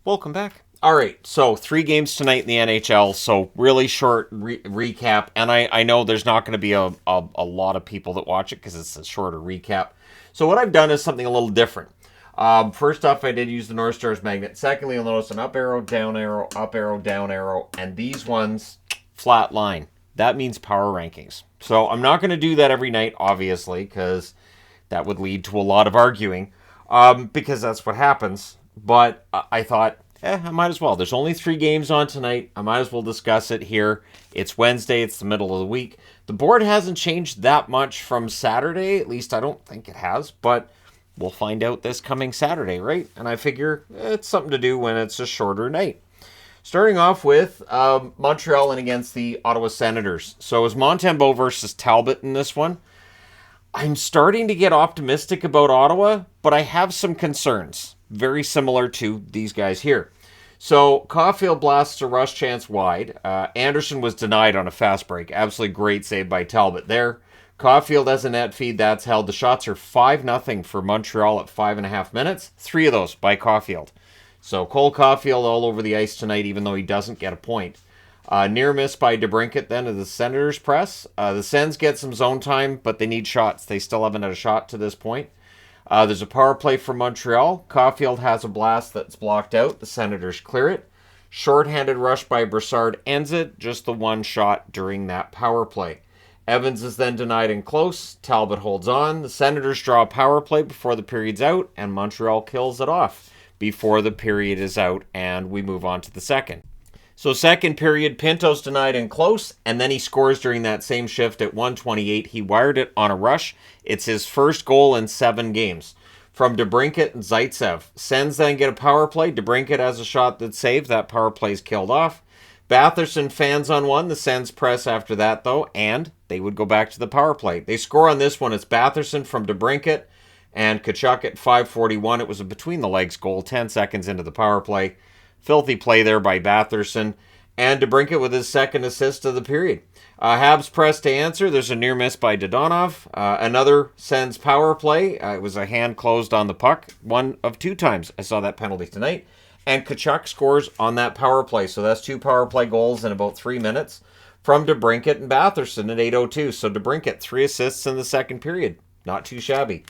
Welcome back. All right, so 3 games tonight in the NHL, so really short recap. And I know there's not going to be a lot of people that watch it because it's a shorter recap. So what I've done is something a little different. First off, I did use the North Stars magnet. Secondly, you'll notice an up arrow, down arrow, up arrow, down arrow, and these ones, flat line. That means power rankings. So I'm not going to do that every night, obviously, because that would lead to a lot of arguing, because that's what happens. But I thought, I might as well. There's only 3 games on tonight. I might as well discuss it here. It's Wednesday. It's the middle of the week. The board hasn't changed that much from Saturday. At least I don't think it has. But we'll find out this coming Saturday, right? And I figure it's something to do when it's a shorter night. Starting off with Montreal and against the Ottawa Senators. So it was Montembeault versus Talbot in this one. I'm starting to get optimistic about Ottawa, but I have some concerns. Very similar to these guys here. So Caulfield blasts a rush chance wide. Anderson was denied on a fast break. Absolutely great save by Talbot there. Caulfield has a net feed. That's held. The shots are 5-0 for Montreal at 5.5 minutes. 3 of those by Caulfield. So Cole Caulfield all over the ice tonight, even though he doesn't get a point. Near miss by DeBrincat then to the Senators press. The Sens get some zone time, but they need shots. They still haven't had a shot to this point. There's a power play for Montreal. Caulfield has a blast that's blocked out. The Senators clear it. Short-handed rush by Brassard ends it. Just the one shot during that power play. Evans is then denied in close. Talbot holds on. The Senators draw a power play before the period's out, and Montreal kills it off before the period is out, and we move on to the second. So second period, Pinto's denied in close, and then he scores during that same shift at 1:28. He wired it on a rush. It's his first goal in 7 games. From DeBrincat and Zaitsev. Sens then get a power play. DeBrincat has a shot that's saved. That power play's killed off. Batherson fans on one. The Sens press after that, though, and they would go back to the power play. They score on this one. It's Batherson from DeBrincat and Tkachuk at 5:41. It was a between-the-legs goal, 10 seconds into the power play. Filthy play there by Batherson. And DeBrincat with his second assist of the period. Habs press to answer. There's a near miss by Dodonov. Another Sens power play. It was a hand closed on the puck. 1 of 2 times I saw that penalty tonight. And Tkachuk scores on that power play. So that's 2 power play goals in about 3 minutes from DeBrincat and Batherson at 8:02. So DeBrincat, 3 assists in the second period. Not too shabby.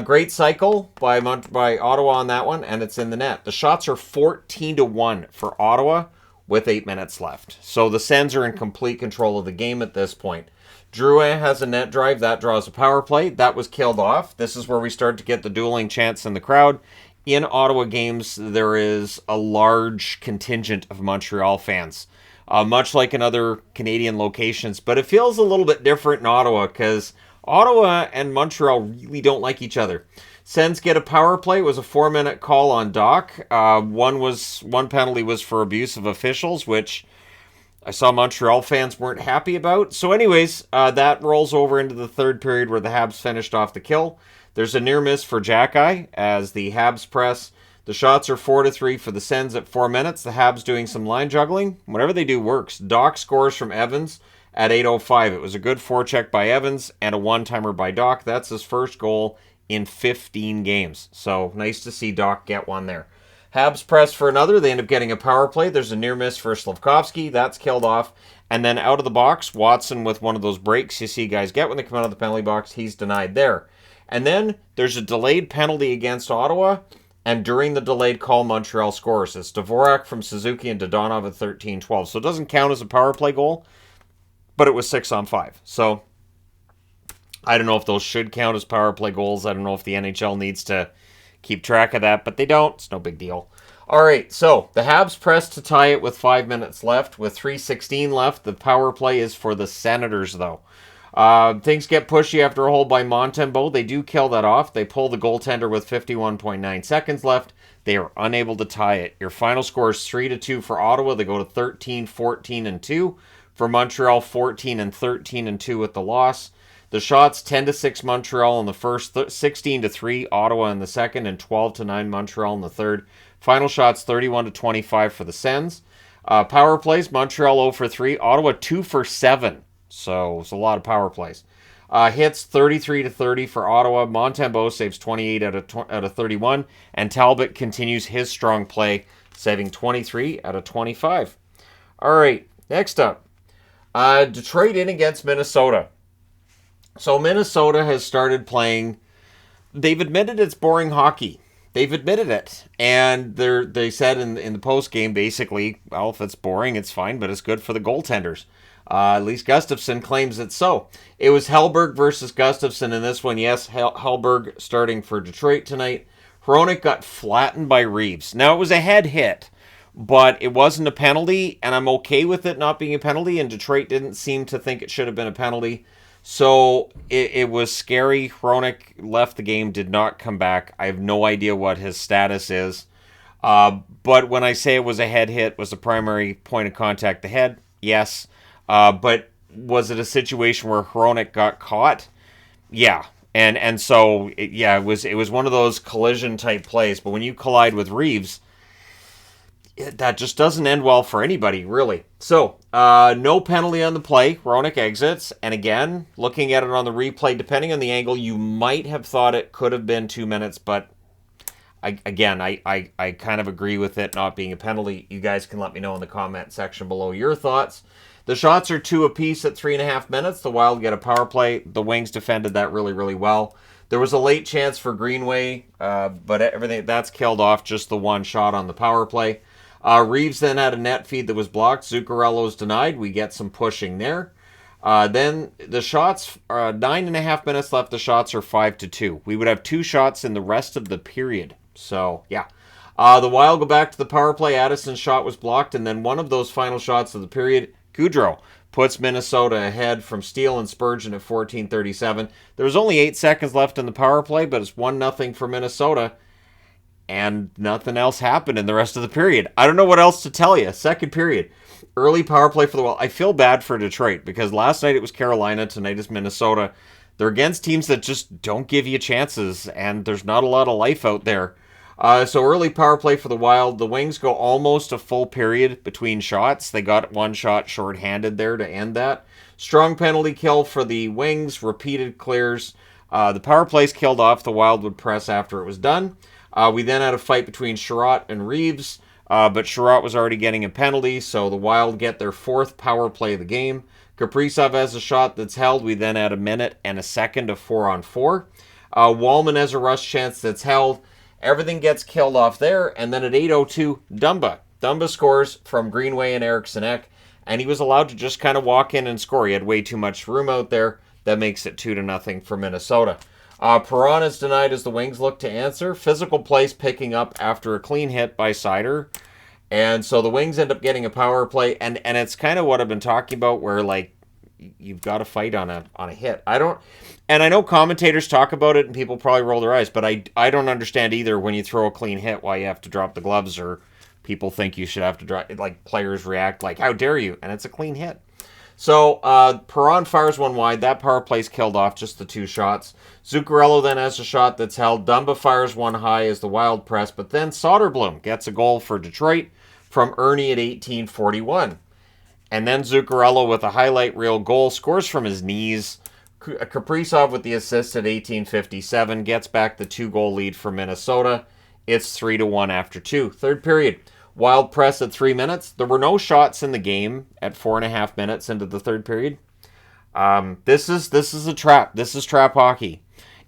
Great cycle by Ottawa on that one, and it's in the net. The shots are 14-1 for Ottawa with 8 minutes left. So the Sens are in complete control of the game at this point. Drouin has a net drive. That draws a power play. That was killed off. This is where we start to get the dueling chants in the crowd. In Ottawa games, there is a large contingent of Montreal fans, much like in other Canadian locations. But it feels a little bit different in Ottawa because Ottawa and Montreal really don't like each other. Sens get a power play. It was a 4-minute call on Doc. One penalty was for abuse of officials, which I saw Montreal fans weren't happy about. So anyways, that rolls over into the third period where the Habs finished off the kill. There's a near miss for Xhekaj as the Habs press. The shots are 4-3 for the Sens at 4 minutes. The Habs doing some line juggling. Whatever they do works. Doc scores from Evans at 8:05. It was a good forecheck by Evans and a one-timer by Doc. That's his first goal in 15 games. So nice to see Doc get one there. Habs press for another. They end up getting a power play. There's a near miss for Slafkovsky. That's killed off. And then out of the box, Watson with one of those breaks you see guys get when they come out of the penalty box. He's denied there. And then there's a delayed penalty against Ottawa. And during the delayed call, Montreal scores. It's Dvorak from Suzuki and Dodonov at 13:12. So it doesn't count as a power play goal, but it was 6-on-5. So I don't know if those should count as power play goals. I don't know if the NHL needs to keep track of that, but they don't. It's no big deal. All right, so the Habs press to tie it with 5 minutes left. With 3:16 left, the power play is for the Senators, though. Things get pushy after a hold by Montembeault. They do kill that off. They pull the goaltender with 51.9 seconds left. They are unable to tie it. Your final score is 3-2 for Ottawa. They go to 13, 14, and 2. For Montreal, 14 and 13 and 2 with the loss. The shots 10-6 Montreal in the first, 16-3 Ottawa in the second, and 12-9 Montreal in the third. Final shots 31-25 for the Sens. Power plays, Montreal 0-3, Ottawa 2-7. So it's a lot of power plays. Hits 33-30 for Ottawa. Montembeault saves 28 out of 31, and Talbot continues his strong play, saving 23 out of 25. All right, next up, Detroit in against Minnesota. So Minnesota has started playing. They've admitted it's boring hockey. They've admitted it, and they said in the post game basically, well, if it's boring, it's fine, but it's good for the goaltenders. At least Gustafsson claims it so. It was Hellberg versus Gustafsson in this one. Yes, Hellberg starting for Detroit tonight. Hronek got flattened by Reeves. Now, it was a head hit, but it wasn't a penalty, and I'm okay with it not being a penalty, and Detroit didn't seem to think it should have been a penalty. So it was scary. Hronek left the game, did not come back. I have no idea what his status is. But when I say it was a head hit, was the primary point of contact the head? Yes. But was it a situation where Hronek got caught? Yeah. And so, it was one of those collision type plays. But when you collide with Reeves, that just doesn't end well for anybody, really. So, no penalty on the play. Hronek exits. And again, looking at it on the replay, depending on the angle, you might have thought it could have been 2 minutes. But, I kind of agree with it not being a penalty. You guys can let me know in the comment section below your thoughts. The shots are 2 apiece at 3.5 minutes. The Wild get a power play. The Wings defended that really, really well. There was a late chance for Greenway, but everything that's killed off. Just the one shot on the power play. Reeves then had a net feed that was blocked. Zuccarello's denied. We get some pushing there. Then the shots, 9.5 minutes left. The shots are 5-2. We would have 2 shots in the rest of the period. So, yeah. The Wild go back to the power play. Addison's shot was blocked. And then one of those final shots of the period, Gaudreau puts Minnesota ahead from Steele and Spurgeon at 14:37. There was only 8 seconds left in the power play, but it's 1-0 for Minnesota. And nothing else happened in the rest of the period. I don't know what else to tell you. Second period. Early power play for the Wild. I feel bad for Detroit because last night it was Carolina. Tonight is Minnesota. They're against teams that just don't give you chances. And there's not a lot of life out there. So early power play for the Wild. The Wings go almost a full period between shots. They got one shot shorthanded there to end that. Strong penalty kill for the Wings. Repeated clears. The power play's killed off. The Wild would press after it was done. We then had a fight between Sherratt and Reeves, but Sherratt was already getting a penalty, so the Wild get their 4th power play of the game. Kaprizov has a shot that's held. We then had 1 minute and a second of 4-on-4. Wallman has a rush chance that's held. Everything gets killed off there, and then at 8:02, Dumba. Dumba scores from Greenway and Eriksson Ek, and he was allowed to just kind of walk in and score. He had way too much room out there. That makes it 2-0 for Minnesota. Perron is denied as the Wings look to answer. Physical plays picking up after a clean hit by Seider. And so the Wings end up getting a power play. And it's kind of what I've been talking about where, like, you've got to fight on a hit. I know commentators talk about it and people probably roll their eyes, but I don't understand either when you throw a clean hit why you have to drop the gloves or people think you should have to drop, like players react like, how dare you? And it's a clean hit. So, Perron fires one wide. That power play's killed off, just the 2 shots. Zuccarello then has a shot that's held. Dumba fires one high as the Wild press, but then Soderblom gets a goal for Detroit from Ernie at 18:41. And then Zuccarello with a highlight reel goal, scores from his knees. Kaprizov with the assist at 18:57 gets back the 2-goal lead for Minnesota. It's 3-1 after 2. Third period. Wild press at 3 minutes. There were no shots in the game at 4.5 minutes into the third period. This is a trap. This is trap hockey.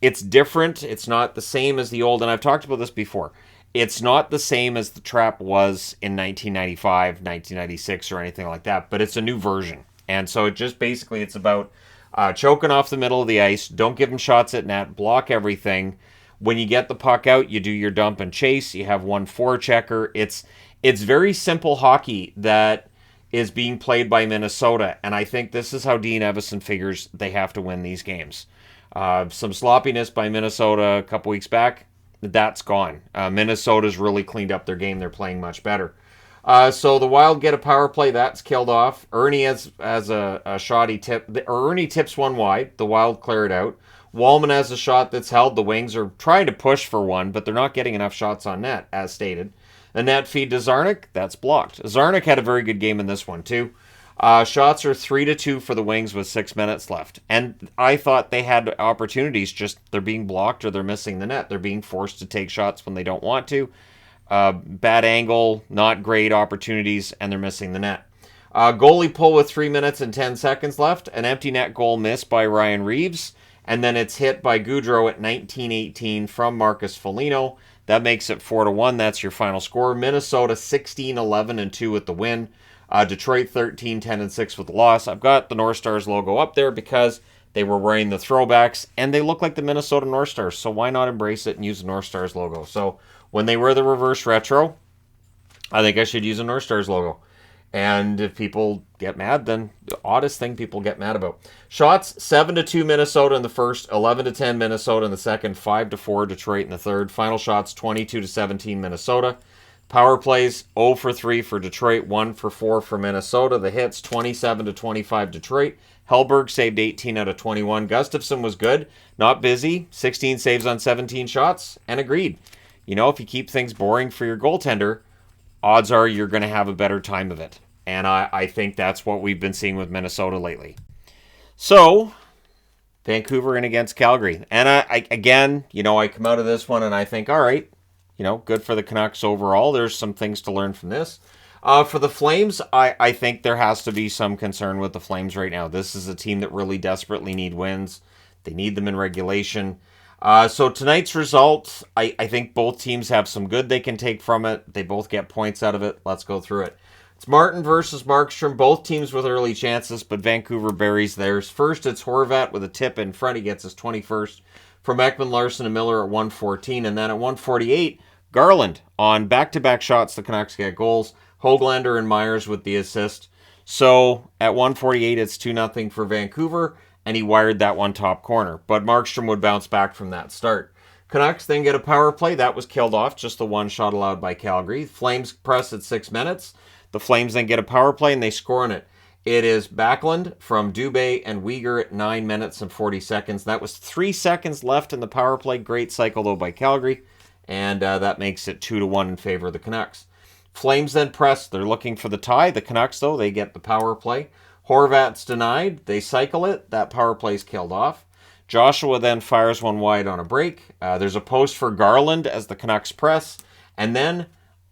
It's different. It's not the same as the old, and I've talked about this before. It's not the same as the trap was in 1995, 1996, or anything like that, but it's a new version. And so it just basically, it's about choking off the middle of the ice. Don't give them shots at net. Block everything. When you get the puck out, you do your dump and chase. You have one forechecker. It's very simple hockey that is being played by Minnesota, and I think this is how Dean Evason figures they have to win these games. Some sloppiness by Minnesota a couple weeks back, that's gone. Minnesota's really cleaned up their game. They're playing much better. So the Wild get a power play. That's killed off. Ernie has a shot he tipped. Ernie tips one wide. The Wild clear it out. Wallman has a shot that's held. The Wings are trying to push for one, but they're not getting enough shots on net, as stated. The net feed to Zarnik, that's blocked. Zarnik had a very good game in this one, too. Shots are 3-2 for the Wings with 6 minutes left. And I thought they had opportunities, just they're being blocked or they're missing the net. They're being forced to take shots when they don't want to. Bad angle, not great opportunities, and they're missing the net. Goalie pull with 3 minutes and 10 seconds left. An empty net goal missed by Ryan Reeves. And then it's hit by Goudreau at 19:18 from Marcus Foligno. That makes it 4-1. That's your final score. Minnesota 16-11-2 with the win. Detroit 13-10-6 with the loss. I've got the North Stars logo up there because they were wearing the throwbacks and they look like the Minnesota North Stars. So why not embrace it and use the North Stars logo? So when they wear the reverse retro, I think I should use a North Stars logo. And if people get mad, then the oddest thing people get mad about. Shots, 7-2 Minnesota in the first, 11-10 Minnesota in the second, 5-4 Detroit in the third. Final shots, 22-17 Minnesota. Power plays, 0 for 3 for Detroit, 1 for 4 for Minnesota. The hits, 27-25 Detroit. Hellberg saved 18 out of 21. Gustafsson was good, not busy, 16 saves on 17 shots, and agreed. You know, if you keep things boring for your goaltender, odds are you're going to have a better time of it. And I think that's what we've been seeing with Minnesota lately. So, Vancouver in against Calgary. And I again, you know, I come out of this one and I think, all right, you know, good for the Canucks overall. There's some things to learn from this. For the Flames, I think there has to be some concern with the Flames right now. This is a team that really desperately need wins. They need them in regulation. So tonight's result, I think both teams have some good they can take from it. They both get points out of it. Let's go through it. It's Martin versus Markstrom. Both teams with early chances, but Vancouver buries theirs. First, it's Horvat with a tip in front. He gets his 21st from Ekman, Larson, and Miller at 1:14. And then at 1:48, Garland on back-to-back shots. The Canucks get goals. Höglander and Myers with the assist. So at 1:48, it's 2-0 for Vancouver, and he wired that one top corner. But Markstrom would bounce back from that start. Canucks then get a power play. That was killed off, just the one shot allowed by Calgary. Flames press at 6 minutes. The Flames then get a power play, and they score on it. It is Backlund from Dubé and Weegar at 9 minutes and 40 seconds. That was 3 seconds left in the power play. Great cycle, though, by Calgary. And that makes it 2-1 in favor of the Canucks. Flames then press. They're looking for the tie. The Canucks, though, they get the power play. Horvat's denied. They cycle it. That power play's killed off. Joshua then fires one wide on a break. There's a post for Garland as the Canucks press. And then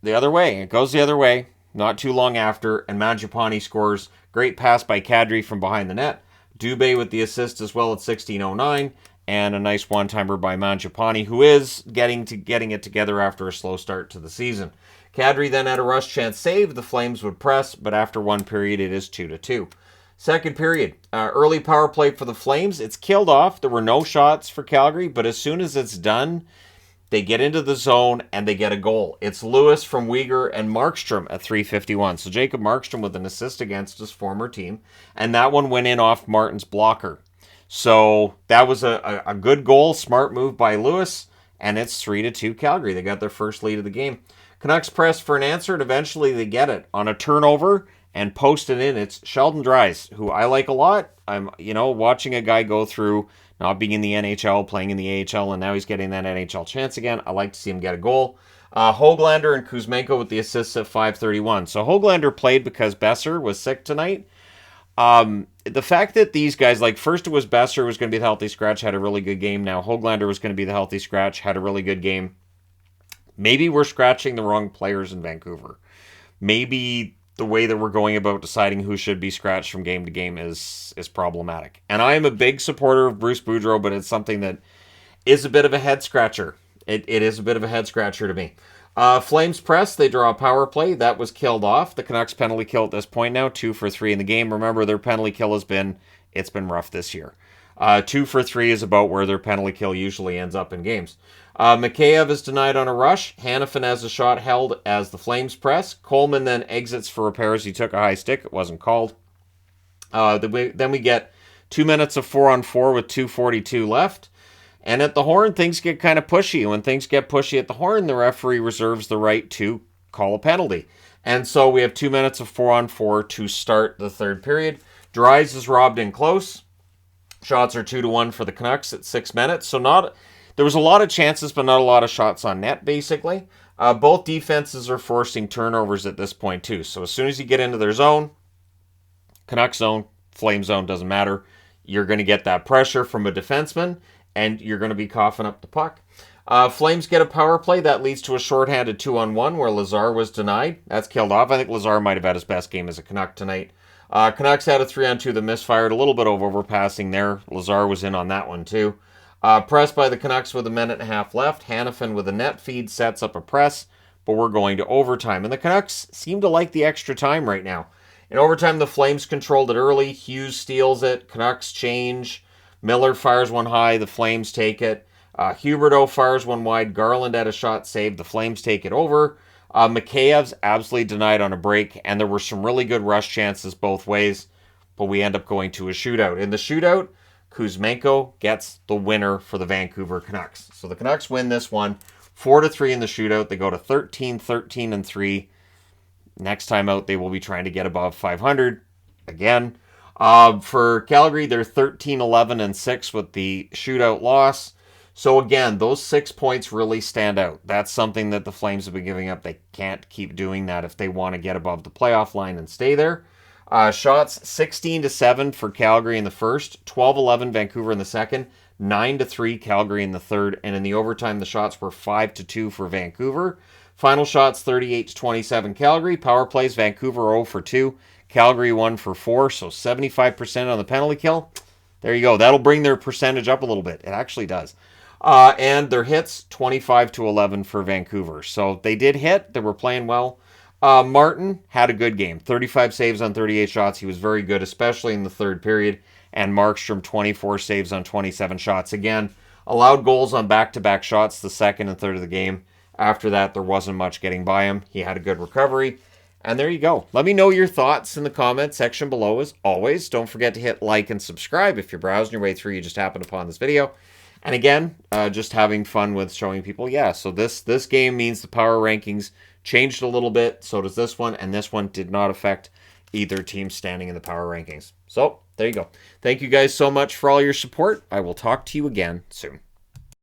the other way. It goes the other way. Not too long after, and Mangiapane scores. Great pass by Kadri from behind the net. Dubé with the assist as well at 16:09, and a nice one-timer by Mangiapane, who is getting it together after a slow start to the season. Kadri then had a rush chance saved. The Flames would press, but after one period, it is 2-2. Second period, early power play for the Flames. It's killed off. There were no shots for Calgary, but as soon as it's done, they get into the zone, and they get a goal. It's Lewis from Weegar and Markstrom at 3:51. So Jacob Markstrom with an assist against his former team, and that one went in off Martin's blocker. So that was a good goal, smart move by Lewis, and it's 3-2 Calgary. They got their first lead of the game. Canucks press for an answer, and eventually they get it on a turnover and post it in. It's Sheldon Dries, who I like a lot. I'm, watching a guy go through not being in the NHL, playing in the AHL, and now he's getting that NHL chance again. I like to see him get a goal. Höglander and Kuzmenko with the assists at 5:31. So Höglander played because Besser was sick tonight. The fact that these guys, first it was Besser was going to be the healthy scratch, had a really good game. Now Höglander was going to be the healthy scratch, had a really good game. Maybe we're scratching the wrong players in Vancouver. Maybe the way that we're going about deciding who should be scratched from game to game is problematic. And I am a big supporter of Bruce Boudreau, but it's something that is a bit of a head scratcher. It is a bit of a head scratcher to me. Flames press, they draw a power play. That was killed off. The Canucks penalty kill at this point now, 2 for 3 in the game. Remember, their penalty kill it's been rough this year. 2 for 3 is about where their penalty kill usually ends up in games. Mikheyev is denied on a rush. Hanifin has a shot held as the Flames press. Coleman then exits for repairs. He took a high stick. It wasn't called. Then we get 2 minutes of 4-on-4 with 2:42 left. And at the horn, things get kind of pushy. When things get pushy at the horn, the referee reserves the right to call a penalty. And so we have 2 minutes of 4-on-4 to start the third period. Dries is robbed in close. Shots are 2-1 for the Canucks at 6 minutes. So there was a lot of chances, but not a lot of shots on net, basically. Both defenses are forcing turnovers at this point, too. So as soon as you get into their zone, Canucks zone, Flame zone, doesn't matter. You're going to get that pressure from a defenseman, and you're going to be coughing up the puck. Flames get a power play. That leads to a shorthanded 2-on-1 where Lazar was denied. That's killed off. I think Lazar might have had his best game as a Canuck tonight. Canucks had a 3-on-2 that misfired. A little bit of overpassing there. Lazar was in on that one too. Pressed by the Canucks with a minute and a half left. Hanifin with a net feed sets up a press, but we're going to overtime. And the Canucks seem to like the extra time right now. In overtime, the Flames controlled it early. Hughes steals it. Canucks change. Miller fires one high. The Flames take it. Huberdeau fires one wide. Garland had a shot saved. The Flames take it over. Mikheyev's absolutely denied on a break, and there were some really good rush chances both ways, but we end up going to a shootout. In the shootout, Kuzmenko gets the winner for the Vancouver Canucks. So the Canucks win this one 4-3 in the shootout. They go to 13-13-3. Next time out, they will be trying to get above 500 again. For Calgary, they're 13-11-6 with the shootout loss. So again, those 6 points really stand out. That's something that the Flames have been giving up. They can't keep doing that if they want to get above the playoff line and stay there. Shots 16-7 for Calgary in the first, 12-11 Vancouver in the second, 9-3 Calgary in the third, and in the overtime the shots were 5-2 for Vancouver. Final shots 38-27 Calgary. Power plays Vancouver 0 for 2, Calgary 1 for 4, so 75% on the penalty kill. There you go. That'll bring their percentage up a little bit. It actually does. And their hits 25-11 for Vancouver. So they did hit. They were playing well. Martin had a good game. 35 saves on 38 shots. He was very good, especially in the third period. And Markstrom 24 saves on 27 shots. Again, allowed goals on back-to-back shots the second and third of the game. After that, there wasn't much getting by him. He had a good recovery. And there you go. Let me know your thoughts in the comment section below as always. Don't forget to hit like and subscribe if you're browsing your way through. You just happened upon this video. And again, just having fun with showing people, yeah, so this game means the power rankings changed a little bit. So does this one. And this one did not affect either team standing in the power rankings. So there you go. Thank you guys so much for all your support. I will talk to you again soon.